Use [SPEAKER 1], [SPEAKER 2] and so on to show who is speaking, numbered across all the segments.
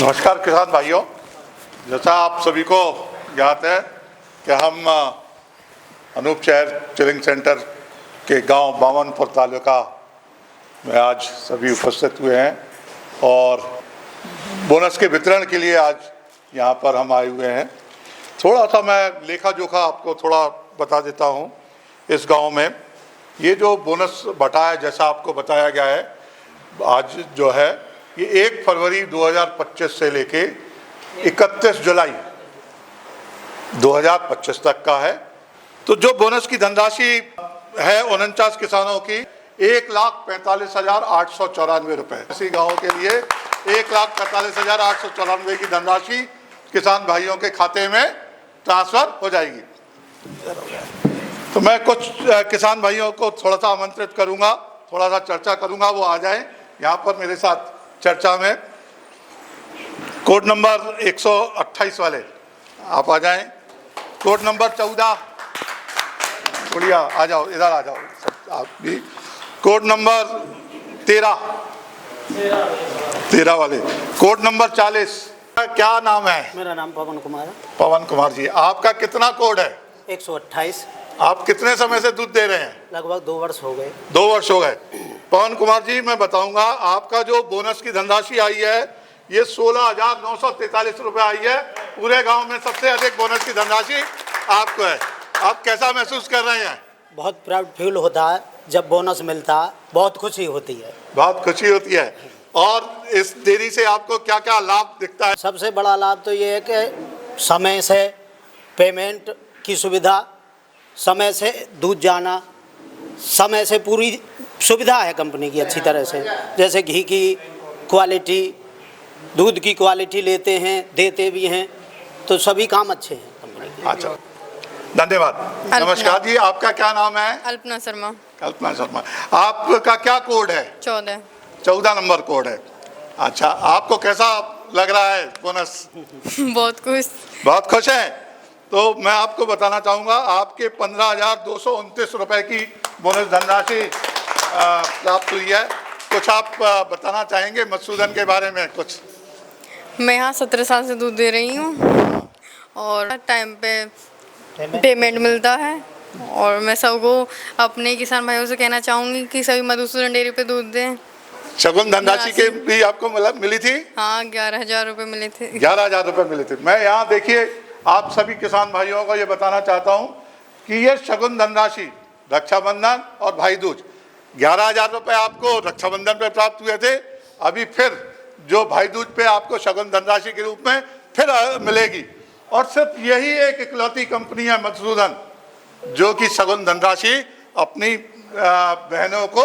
[SPEAKER 1] नमस्कार किसान भाइयों, जैसा आप सभी को ज्ञात है कि हम अनूप शहर चिलिंग सेंटर के गांव बामनपुर तालुका में आज सभी उपस्थित हुए हैं और बोनस के वितरण के लिए आज यहां पर हम आए हुए हैं। थोड़ा सा मैं लेखा जोखा आपको थोड़ा बता देता हूं। इस गांव में ये जो बोनस बटा है, जैसा आपको बताया गया है, आज जो है ये 1 फरवरी 2025 से लेके 31 जुलाई 2025 तक का है। तो जो बोनस की धनराशि है 49 किसानों की 1,45,894 रुपये। इसी गाँव के लिए 1,45,894 की धनराशि किसान भाइयों के खाते में ट्रांसफर हो जाएगी। तो मैं कुछ किसान भाइयों को थोड़ा सा आमंत्रित करूंगा, थोड़ा सा चर्चा करूंगा, वो आ जाएं यहाँ पर मेरे साथ चर्चा में। कोड नंबर 128 वाले आप आ जाएं। कोड नंबर 14 बढ़िया आ जाओ, इधर आ जाओ आप भी। कोड नंबर 13 वाले। Code number 40। क्या नाम है?
[SPEAKER 2] मेरा नाम पवन कुमार है।
[SPEAKER 1] पवन कुमार जी, आपका कितना कोड है?
[SPEAKER 2] 128।
[SPEAKER 1] आप कितने समय से दूध दे रहे हैं?
[SPEAKER 2] लगभग 2 वर्ष हो गए।
[SPEAKER 1] 2 वर्ष हो गए। पवन कुमार जी, मैं बताऊंगा आपका जो बोनस की धनराशि आई है ये 16,943 रुपये आई है। पूरे गांव में सबसे अधिक बोनस की धनराशि आपको है। आप कैसा महसूस कर रहे हैं?
[SPEAKER 2] बहुत प्राउड फील होता है जब बोनस मिलता है, बहुत खुशी होती है।
[SPEAKER 1] बहुत खुशी होती है। और इस देरी से आपको क्या क्या लाभ दिखता है?
[SPEAKER 2] सबसे बड़ा लाभ तो ये है कि समय से पेमेंट की सुविधा, समय से दूध जाना, समय से पूरी सुविधा है कंपनी की अच्छी तरह से। जैसे घी की क्वालिटी, दूध की क्वालिटी लेते हैं, देते भी हैं, तो सभी काम अच्छे हैं कंपनी के।
[SPEAKER 1] अच्छा, धन्यवाद। नमस्कार जी, आपका क्या नाम है?
[SPEAKER 3] अल्पना शर्मा।
[SPEAKER 1] कल्पना शर्मा। आपका क्या कोड है? 14 नंबर कोड है। अच्छा, आपको कैसा लग रहा है बोनस?
[SPEAKER 3] बहुत
[SPEAKER 1] खुश हैं। तो मैं आपको बताना चाहूँगा आपके 15,229 रुपये की बोनस धनराशि प्राप्त हुई है। कुछ आप बताना चाहेंगे मधुसूदन के बारे में कुछ?
[SPEAKER 3] मैं यहाँ 17 साल से दूध दे रही हूँ और टाइम पे पेमेंट मिलता है। और मैं सबको अपने किसान भाइयों से कहना चाहूँगी कि सभी मधुसूदन डेयरी पे दूध दें।
[SPEAKER 1] शगुन धनराशि के भी आपको मिली थी?
[SPEAKER 3] हाँ, 11,000 रुपये मिले थे।
[SPEAKER 1] 11,000 रुपये मिले थे। मैं यहाँ देखिए आप सभी किसान भाइयों को ये बताना चाहता हूँ कि ये शगुन धनराशि रक्षाबंधन और भाई दूज 11,000 रुपये आपको रक्षाबंधन पे प्राप्त हुए थे। अभी फिर जो भाई दूज पे आपको शगुन धनराशि के रूप में फिर मिलेगी। और सिर्फ यही एक इकलौती कंपनी है मधुसूदन जो कि शगुन धनराशि अपनी बहनों को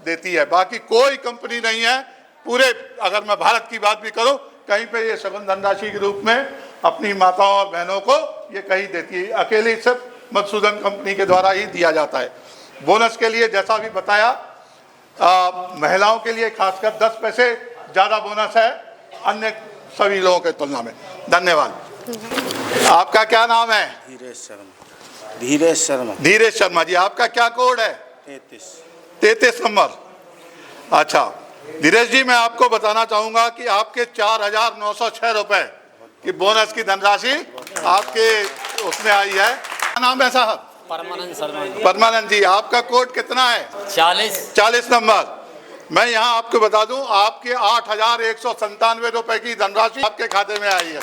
[SPEAKER 1] देती है। बाकी कोई कंपनी नहीं है पूरे, अगर मैं भारत की बात भी करूं, कहीं पे ये शगुन धनराशि के रूप में अपनी माताओं और बहनों को ये कहीं देती है। अकेली सिर्फ मधुसूदन कंपनी के द्वारा ही दिया जाता है। बोनस के लिए जैसा भी बताया, महिलाओं के लिए खासकर 10 पैसे ज़्यादा बोनस है अन्य सभी लोगों के तुलना में। धन्यवाद। आपका क्या नाम है?
[SPEAKER 4] धीरेश शर्मा।
[SPEAKER 1] धीरेश शर्मा जी, आपका क्या कोड है? 33 नंबर। अच्छा धीरेश जी, मैं आपको बताना चाहूँगा कि आपके 4,906 रुपये की बोनस की धनराशि आपके उसमें आई है। क्या नाम है साहब? परमानंद जी, आपका कोड कितना है? 40 नंबर। मैं यहाँ आपको बता दूं आपके 8,197 रुपये की धनराशि आपके खाते में आई है।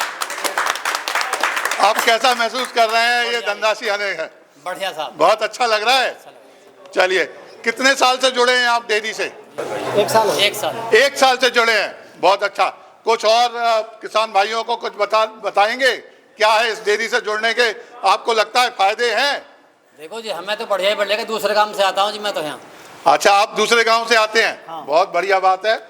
[SPEAKER 1] आप कैसा महसूस कर रहे हैं ये धनराशि आने है?
[SPEAKER 2] बढ़िया साहब,
[SPEAKER 1] बहुत अच्छा लग रहा है। चलिए, कितने साल से जुड़े हैं आप डेयरी से?
[SPEAKER 2] 1 साल।
[SPEAKER 1] 1 साल से जुड़े हैं, बहुत अच्छा। कुछ और किसान भाइयों को कुछ बताएंगे क्या है इस डेयरी से जुड़ने के आपको लगता है फायदे हैं?
[SPEAKER 5] देखो जी, हमें तो बढ़िया ही बढ़िया, दूसरे काम से आता हूँ जी मैं तो यहाँ।
[SPEAKER 1] अच्छा, आप दूसरे गांव से आते हैं?
[SPEAKER 2] हाँ।
[SPEAKER 1] बहुत बढ़िया बात है।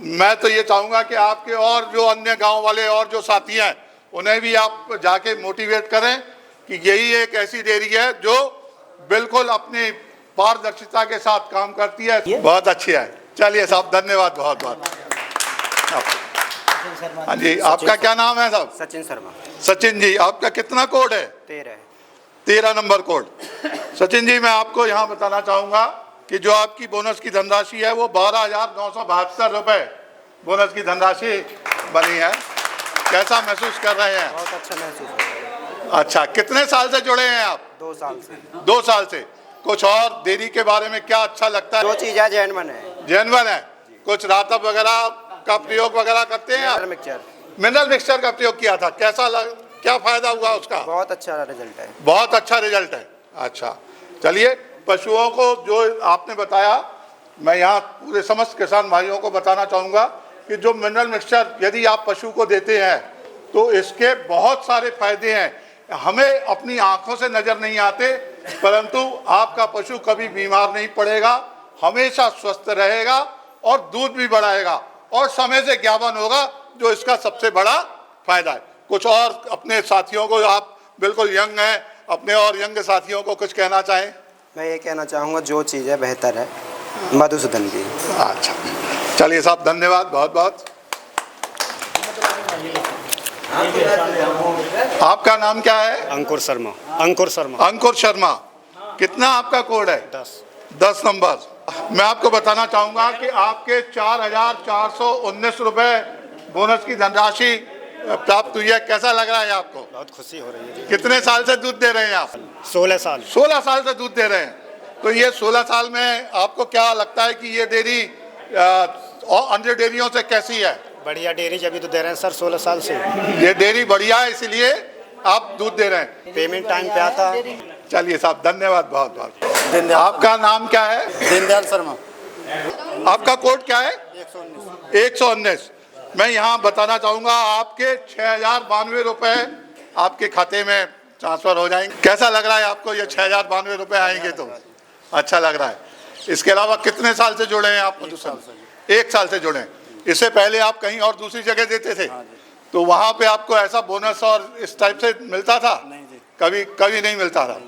[SPEAKER 1] मैं तो ये चाहूँगा कि आपके और जो अन्य गांव वाले और जो साथी हैं उन्हें भी आप जाके मोटिवेट करें कि यही एक ऐसी डेयरी है जो बिल्कुल अपनी पारदर्शिता के साथ काम करती है। बहुत अच्छी है। चलिए साहब, धन्यवाद बहुत बहुत। हाँ जी, आपका क्या नाम है साहब?
[SPEAKER 4] सचिन शर्मा।
[SPEAKER 1] सचिन जी, आपका कितना कोड है? 13 नंबर कोड। सचिन जी, मैं आपको यहाँ बताना चाहूँगा कि जो आपकी बोनस की धनराशि है वो 12,972 रुपये बोनस की धनराशि बनी है, कैसा महसूस कर रहे हैं?
[SPEAKER 2] बहुत अच्छा महसूस हो रहा है।
[SPEAKER 1] अच्छा, कितने साल से जुड़े हैं आप?
[SPEAKER 2] 2 साल से।
[SPEAKER 1] 2 साल से। कुछ और डेयरी के बारे में क्या अच्छा लगता है?
[SPEAKER 2] जो चीज़ें जेन्युइन है।
[SPEAKER 1] जेन्युइन है। कुछ रातब वगैरह का प्रयोग वगैरह करते हैं आप?
[SPEAKER 2] मिक्सचर
[SPEAKER 1] मिनरल मिक्सचर का प्रयोग किया था, कैसा क्या फायदा हुआ उसका?
[SPEAKER 2] बहुत अच्छा रिजल्ट है।
[SPEAKER 1] बहुत अच्छा रिजल्ट है। अच्छा, चलिए, पशुओं को जो आपने बताया, मैं यहाँ पूरे समस्त किसान भाइयों को बताना चाहूँगा कि जो मिनरल मिक्सचर यदि आप पशु को देते हैं तो इसके बहुत सारे फायदे हैं। हमें अपनी आंखों से नज़र नहीं आते, परंतु आपका पशु कभी बीमार नहीं पड़ेगा, हमेशा स्वस्थ रहेगा और दूध भी बढ़ाएगा और समय से ज्ञापन होगा, जो इसका सबसे बड़ा फायदा है। कुछ और अपने साथियों को, आप बिल्कुल यंग हैं, अपने और यंग साथियों को कुछ कहना चाहें?
[SPEAKER 2] मैं ये कहना चाहूँगा, जो चीज़ें बेहतर है मधुसूदन की।
[SPEAKER 1] अच्छा, चलिए साहब, धन्यवाद बहुत बहुत। आपका नाम क्या है?
[SPEAKER 6] अंकुर शर्मा। अंकुर शर्मा।
[SPEAKER 1] अंकुर शर्मा। कितना आपका कोड है? 10 नंबर। मैं आपको बताना चाहूँगा कि आपके 4,419 रुपये बोनस की धनराशि प्राप्त हुई है। कैसा लग रहा है आपको?
[SPEAKER 6] बहुत खुशी हो रही है जी।
[SPEAKER 1] कितने साल से दूध दे रहे हैं आप?
[SPEAKER 6] 16 साल।
[SPEAKER 1] 16 साल से दूध दे रहे हैं। तो ये 16 साल में आपको क्या लगता है कि ये डेयरी और अन्य डेयरियों से कैसी है?
[SPEAKER 6] बढ़िया डेयरी जब भी तो दे रहे हैं सर 16 साल से।
[SPEAKER 1] ये डेयरी बढ़िया है, इसलिए आप दूध दे रहे हैं।
[SPEAKER 6] पेमेंट टाइम पे आता।
[SPEAKER 1] चलिए साहब, धन्यवाद बहुत बहुत। आपका नाम क्या है?
[SPEAKER 4] दीनदयाल शर्मा।
[SPEAKER 1] आपका कोड क्या है? 119। मैं यहाँ बताना चाहूँगा, आपके 6,092 रुपये आपके खाते में ट्रांसफ़र हो जाएंगे। कैसा लग रहा है आपको? ये 6,092 रुपये आएंगे तो अच्छा लग रहा है। इसके अलावा कितने साल से जुड़े हैं आप? 1 साल से जुड़े हैं। इससे पहले आप कहीं और दूसरी जगह देते थे, तो वहाँ पे आपको ऐसा बोनस और इस टाइप से मिलता था?
[SPEAKER 4] नहीं जी।
[SPEAKER 1] कभी नहीं मिलता था।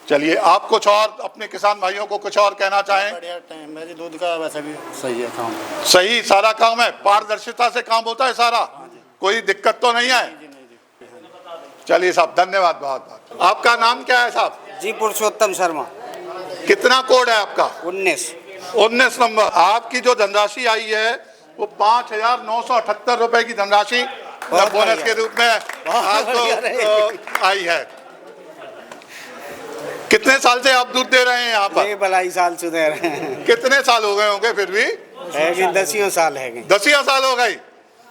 [SPEAKER 1] चलिए, आप कुछ और अपने किसान भाइयों को कुछ और कहना चाहें?
[SPEAKER 4] बढ़िया टाइम, मेरी दूध का वैसे भी सही है काम।
[SPEAKER 1] सही सारा काम है, पारदर्शिता से काम होता है सारा, कोई दिक्कत तो नहीं है? चलिए साहब, धन्यवाद बहुत बहुत। आपका नाम क्या है साहब?
[SPEAKER 2] जी पुरुषोत्तम शर्मा।
[SPEAKER 1] कितना कोड है आपका?
[SPEAKER 2] 19
[SPEAKER 1] नंबर। आपकी जो धनराशि आई है वो 5,978 रुपए की धनराशि बोनस के रूप में आपको आई है। कितने साल से आप दूध दे रहे हैं यहाँ पर?
[SPEAKER 2] भलाई साल से दे रहे हैं।
[SPEAKER 1] कितने साल हो गए होंगे फिर भी?
[SPEAKER 2] 10 साल है।
[SPEAKER 1] 10 साल हो गई।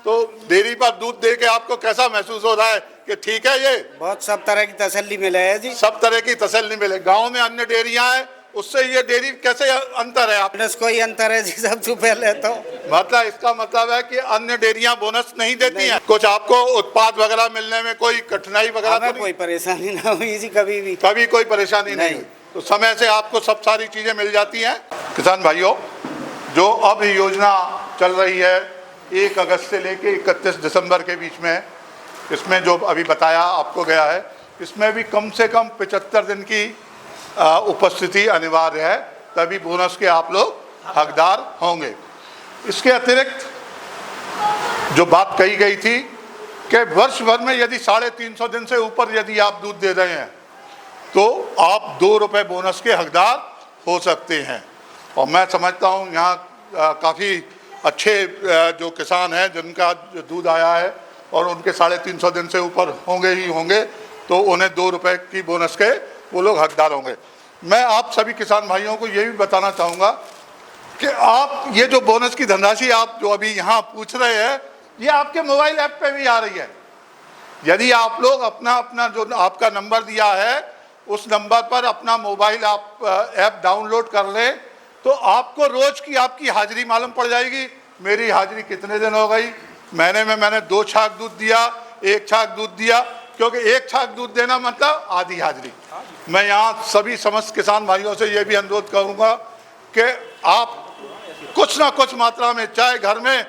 [SPEAKER 1] तो डेयरी पर दूध दे के आपको कैसा महसूस हो रहा है कि ठीक है? ये
[SPEAKER 2] बहुत सब तरह की तसल्ली मिले है जी।
[SPEAKER 1] सब तरह की तसल्ली मिले। गांव में अन्य डेयरियां हैं, उससे ये डेयरी कैसे अंतर है? आप
[SPEAKER 2] बोनस कोई अंतर है जी सबसे पहले तो?
[SPEAKER 1] मतलब इसका मतलब है कि अन्य डेयरियां बोनस नहीं देती हैं। कुछ आपको उत्पाद वगैरह मिलने में कोई कठिनाई वगैरह तो
[SPEAKER 2] कोई परेशानी ना हुई जी कभी भी?
[SPEAKER 1] कभी कोई परेशानी नहीं हुई। तो समय से आपको सब सारी चीजें मिल जाती हैं। किसान भाइयों, जो अब योजना चल रही है 1 अगस्त से लेके 31 दिसंबर के बीच में, इसमें जो अभी बताया आपको गया है, इसमें भी कम से कम 75 दिन की उपस्थिति अनिवार्य है, तभी बोनस के आप लोग हकदार होंगे। इसके अतिरिक्त जो बात कही गई थी कि वर्ष भर में यदि 350 दिन से ऊपर यदि आप दूध दे रहे हैं तो आप 2 रुपये बोनस के हकदार हो सकते हैं। और मैं समझता हूँ यहाँ काफ़ी अच्छे जो किसान हैं जिनका दूध आया है और उनके 350 दिन से ऊपर होंगे ही होंगे, तो उन्हें 2 रुपये की बोनस के वो लोग हकदार होंगे। मैं आप सभी किसान भाइयों को ये भी बताना चाहूँगा कि आप ये जो बोनस की धनराशि आप जो अभी यहाँ पूछ रहे हैं, ये आपके मोबाइल ऐप पे भी आ रही है। यदि आप लोग अपना जो आपका नंबर दिया है उस नंबर पर अपना मोबाइल आप ऐप डाउनलोड कर लें, तो आपको रोज की आपकी हाजिरी मालूम पड़ जाएगी। मेरी हाजिरी कितने दिन हो गई, महीने में मैंने 2 छाक दूध दिया, 1 छाक दूध दिया, क्योंकि 1 छाक दूध देना मतलब आधी हाजिरी। मैं यहाँ सभी समस्त किसान भाइयों से ये भी अनुरोध करूँगा कि आप कुछ ना कुछ मात्रा में, चाहे घर में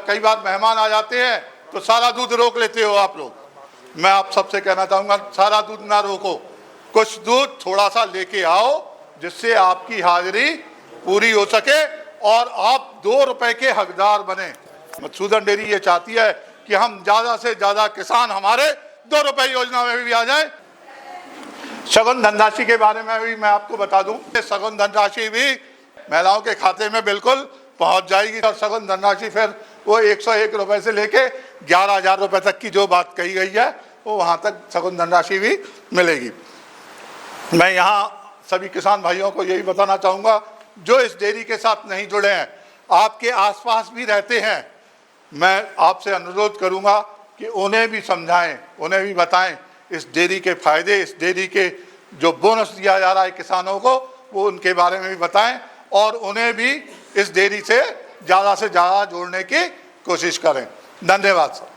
[SPEAKER 1] कई बार मेहमान आ जाते हैं तो सारा दूध रोक लेते हो आप लोग, मैं आप सबसे कहना चाहूँगा सारा दूध ना रोको, कुछ दूध थोड़ा सा लेके आओ जिससे आपकी हाजिरी पूरी हो सके और आप 2 रुपए के हकदार बने। मधुसूदन डेयरी ये चाहती है कि हम ज़्यादा से ज़्यादा किसान हमारे 2 रुपए योजना में भी आ जाए। सघन धनराशि के बारे में भी मैं आपको बता दूं, सघन धनराशि भी महिलाओं के खाते में बिल्कुल पहुंच जाएगी और सघन धनराशि फिर वो 101 रुपये से लेके 11,000 रुपये तक की जो बात कही गई है वो वहाँ तक शगुन धनराशि भी मिलेगी। मैं यहाँ सभी किसान भाइयों को यही बताना चाहूँगा जो इस डेयरी के साथ नहीं जुड़े हैं, आपके आसपास भी रहते हैं, मैं आपसे अनुरोध करूँगा कि उन्हें भी समझाएं, उन्हें भी बताएं इस डेयरी के फ़ायदे, इस डेयरी के जो बोनस दिया जा रहा है किसानों को वो उनके बारे में भी बताएं और उन्हें भी इस डेयरी से ज़्यादा जोड़ने की कोशिश करें। धन्यवाद सर।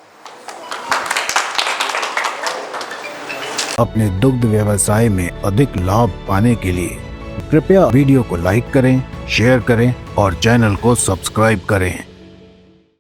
[SPEAKER 7] अपने दुग्ध व्यवसाय में अधिक लाभ पाने के लिए कृपया वीडियो को लाइक करें, शेयर करें और चैनल को सब्सक्राइब करें।